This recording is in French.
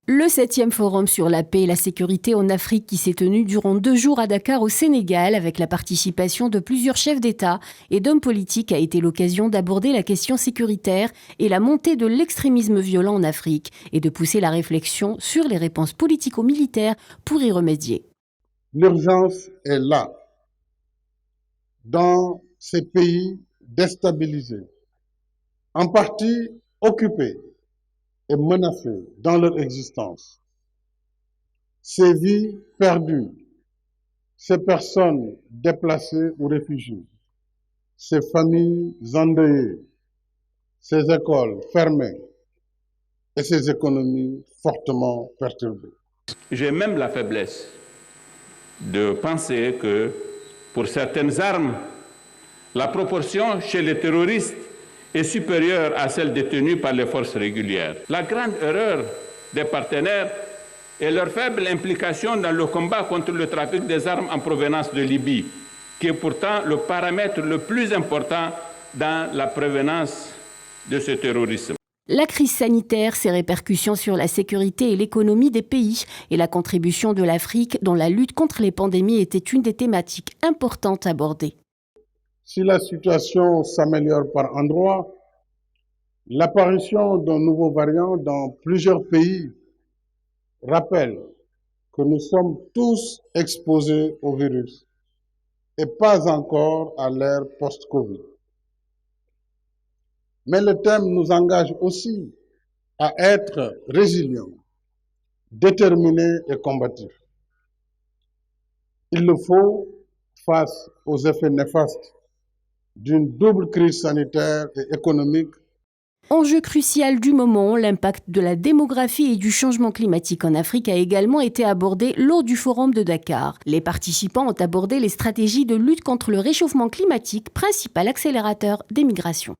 Le 7e forum sur la paix et la sécurité en Afrique qui s'est tenu durant 2 jours à Dakar au Sénégal avec la participation de plusieurs chefs d'État et d'hommes politiques a été l'occasion d'aborder la question sécuritaire et la montée de l'extrémisme violent en Afrique et de pousser la réflexion sur les réponses politico-militaires pour y remédier. L'urgence est là, dans ces pays déstabilisés, en partie occupés et menacés dans leur existence. Ces vies perdues, ces personnes déplacées ou réfugiées, ces familles endeuillées, ces écoles fermées et ces économies fortement perturbées. J'ai même la faiblesse de penser que pour certaines armes, la proportion chez les terroristes est supérieure à celle détenue par les forces régulières. La grande erreur des partenaires est leur faible implication dans le combat contre le trafic des armes en provenance de Libye, qui est pourtant le paramètre le plus important dans la prévenance de ce terrorisme. La crise sanitaire, ses répercussions sur la sécurité et l'économie des pays et la contribution de l'Afrique dans la lutte contre les pandémies était une des thématiques importantes abordées. Si la situation s'améliore par endroits, l'apparition d'un nouveau variant dans plusieurs pays rappelle que nous sommes tous exposés au virus et pas encore à l'ère post-Covid. Mais le thème nous engage aussi à être résilients, déterminés et combatifs. Il le faut face aux effets néfastes d'une double crise sanitaire et économique. Enjeu crucial du moment, l'impact de la démographie et du changement climatique en Afrique a également été abordé lors du forum de Dakar. Les participants ont abordé les stratégies de lutte contre le réchauffement climatique, principal accélérateur des migrations.